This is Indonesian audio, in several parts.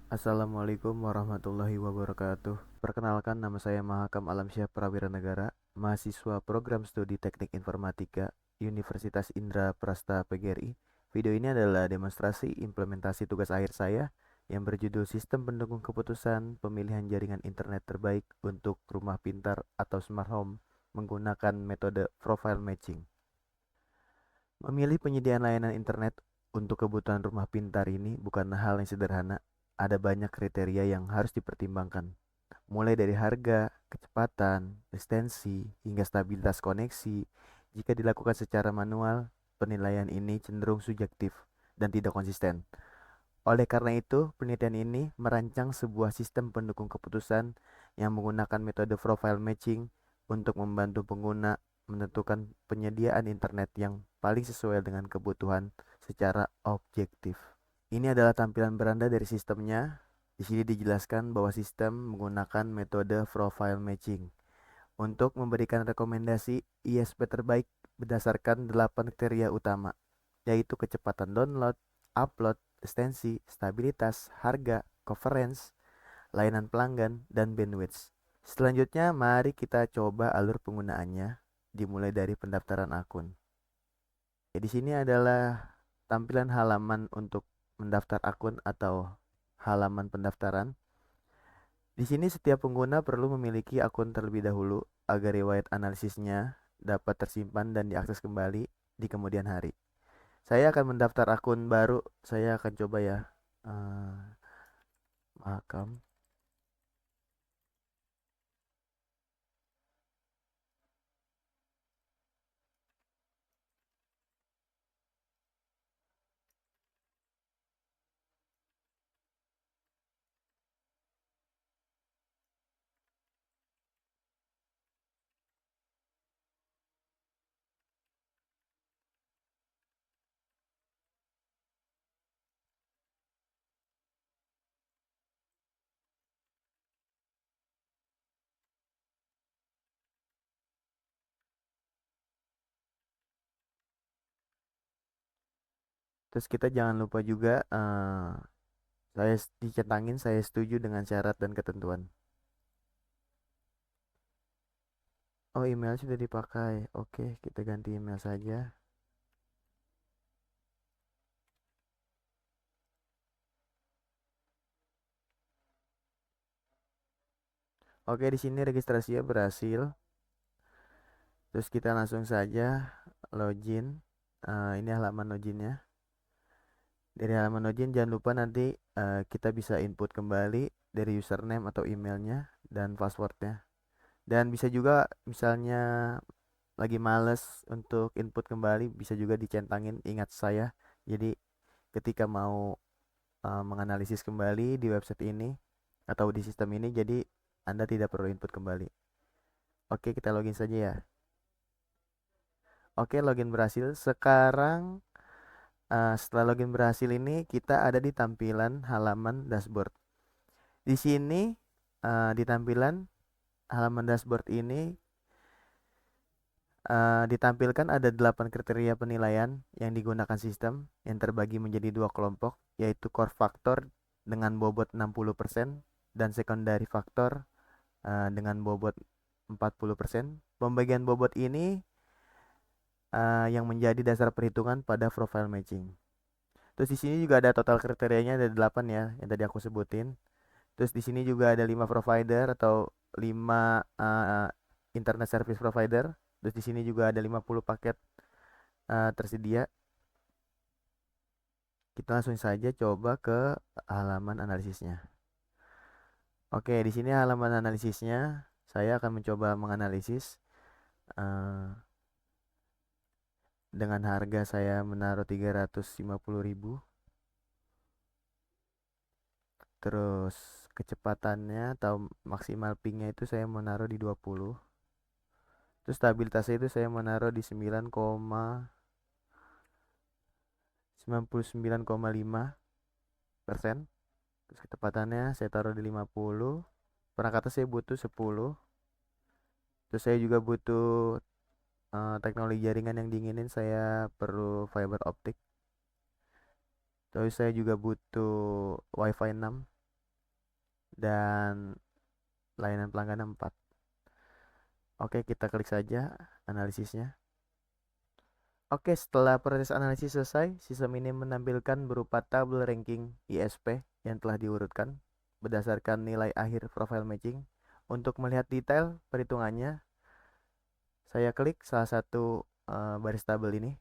Assalamualaikum warahmatullahi wabarakatuh. Perkenalkan, nama saya Mahakam Alamsyah Prawiranegara, mahasiswa program studi Teknik Informatika Universitas Indra Prasta PGRI. Video ini adalah demonstrasi implementasi tugas akhir saya yang berjudul Sistem Pendukung Keputusan Pemilihan Jaringan Internet Terbaik untuk Rumah Pintar atau Smart Home menggunakan metode Profile Matching. Memilih penyediaan layanan internet untuk kebutuhan rumah pintar ini bukanlah hal yang sederhana. Ada banyak kriteria yang harus dipertimbangkan, mulai dari harga, kecepatan, ekstensi, hingga stabilitas koneksi. Jika dilakukan secara manual, penilaian ini cenderung subjektif dan tidak konsisten. Oleh karena itu, penelitian ini merancang sebuah sistem pendukung keputusan yang menggunakan metode profile matching untuk membantu pengguna menentukan penyediaan internet yang paling sesuai dengan kebutuhan secara objektif. Ini adalah tampilan beranda dari sistemnya. Di sini dijelaskan bahwa sistem menggunakan metode profile matching untuk memberikan rekomendasi ISP terbaik berdasarkan 8 kriteria utama, yaitu kecepatan download, upload, ekstensi, stabilitas, harga, coverage, layanan pelanggan, dan bandwidth. Selanjutnya, mari kita coba alur penggunaannya, dimulai dari pendaftaran akun. Di sini adalah tampilan halaman untuk mendaftar akun atau halaman pendaftaran. Di sini setiap pengguna perlu memiliki akun terlebih dahulu agar riwayat analisisnya dapat tersimpan dan diakses kembali di kemudian hari. Saya akan mendaftar akun baru. Saya akan coba ya. Uh, Makam. Terus kita jangan lupa juga saya dicentangin saya setuju dengan syarat dan ketentuan. Oh, email sudah dipakai. Oke, kita ganti email saja. Oke, di sini registrasinya berhasil. Terus kita langsung saja login. Ini halaman loginnya. Dari halaman login jangan lupa nanti kita bisa input kembali dari username atau emailnya dan passwordnya. Dan bisa juga misalnya lagi males untuk input kembali bisa juga dicentangin ingat saya. Jadi ketika mau menganalisis kembali di website ini atau di sistem ini jadi Anda tidak perlu input kembali. Oke, kita login saja ya. Oke, login berhasil. Sekarang setelah login berhasil ini kita ada di tampilan halaman dashboard. Di sini di tampilan halaman dashboard ini ditampilkan ada 8 kriteria penilaian yang digunakan sistem yang terbagi menjadi dua kelompok, yaitu core factor dengan bobot 60% dan secondary factor dengan bobot 40%. Pembagian bobot ini yang menjadi dasar perhitungan pada profile matching. Terus di sini juga ada total kriterianya ada 8 ya yang tadi aku sebutin. Terus di sini juga ada 5 provider atau 5 internet service provider. Terus di sini juga ada 50 paket tersedia. Kita langsung saja coba ke halaman analisisnya. Oke, di sini halaman analisisnya. Saya akan mencoba menganalisis uh, dengan harga saya menaruh 350.000. Terus kecepatannya atau maksimal pingnya itu saya menaruh di 20. Terus stabilitasnya itu saya menaruh di 99,5%. Terus kecepatannya saya taruh di 50. Perangkatnya saya butuh 10. Terus saya juga butuh teknologi jaringan yang diinginin, saya perlu fiber optik. Terus saya juga butuh WiFi 6. dan layanan pelanggan 4. Oke, kita klik saja analisisnya. Oke, setelah proses analisis selesai, sistem ini menampilkan berupa tabel ranking ISP yang telah diurutkan berdasarkan nilai akhir profile matching. Untuk melihat detail perhitungannya, saya klik salah satu baris tabel ini.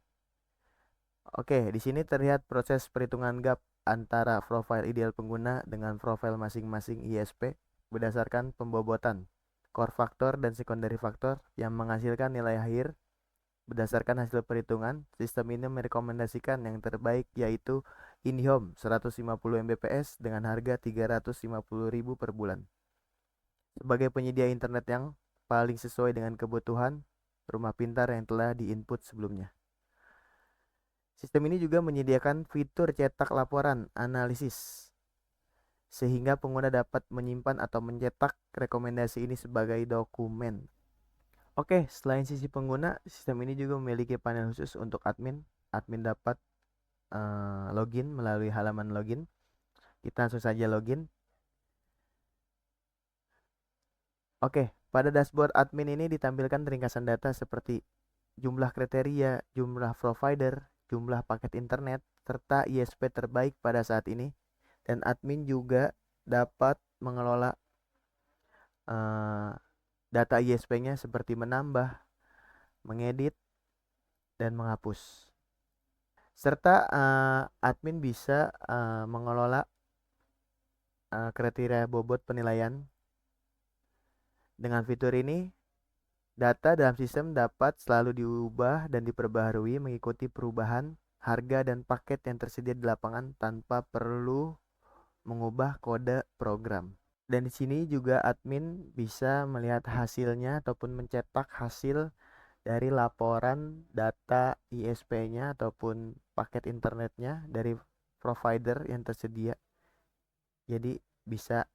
Oke, di sini terlihat proses perhitungan gap antara profil ideal pengguna dengan profil masing-masing ISP berdasarkan pembobotan core factor dan secondary factor yang menghasilkan nilai akhir. Berdasarkan hasil perhitungan, sistem ini merekomendasikan yang terbaik yaitu IndiHome 150 Mbps dengan harga 350.000 per bulan. Sebagai penyedia internet yang paling sesuai dengan kebutuhan rumah pintar yang telah diinput sebelumnya. Sistem ini juga menyediakan fitur cetak laporan analisis sehingga pengguna dapat menyimpan atau mencetak rekomendasi ini sebagai dokumen. Oke, selain sisi pengguna, sistem ini juga memiliki panel khusus untuk admin. Admin dapat login melalui halaman login. Kita langsung saja login. Oke, pada dashboard admin ini ditampilkan ringkasan data seperti jumlah kriteria, jumlah provider, jumlah paket internet, serta ISP terbaik pada saat ini. Dan admin juga dapat mengelola data ISP-nya seperti menambah, mengedit, dan menghapus. Serta admin bisa mengelola kriteria bobot penilaian. Dengan fitur ini, data dalam sistem dapat selalu diubah dan diperbaharui mengikuti perubahan harga dan paket yang tersedia di lapangan tanpa perlu mengubah kode program. Dan di sini juga admin bisa melihat hasilnya ataupun mencetak hasil dari laporan data ISP-nya ataupun paket internetnya dari provider yang tersedia. Jadi bisa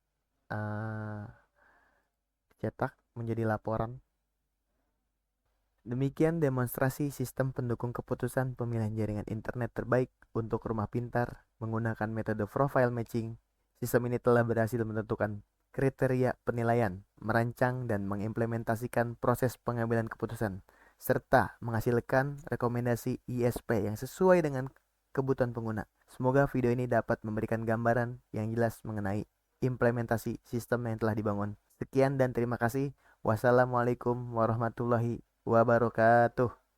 cetak menjadi laporan. Demikian demonstrasi sistem pendukung keputusan pemilihan jaringan internet terbaik untuk rumah pintar menggunakan metode profile matching. Sistem ini telah berhasil menentukan kriteria penilaian, merancang dan mengimplementasikan proses pengambilan keputusan, serta menghasilkan rekomendasi ISP yang sesuai dengan kebutuhan pengguna. Semoga video ini dapat memberikan gambaran yang jelas mengenai implementasi sistem yang telah dibangun. Sekian dan terima kasih. Wassalamualaikum warahmatullahi wabarakatuh.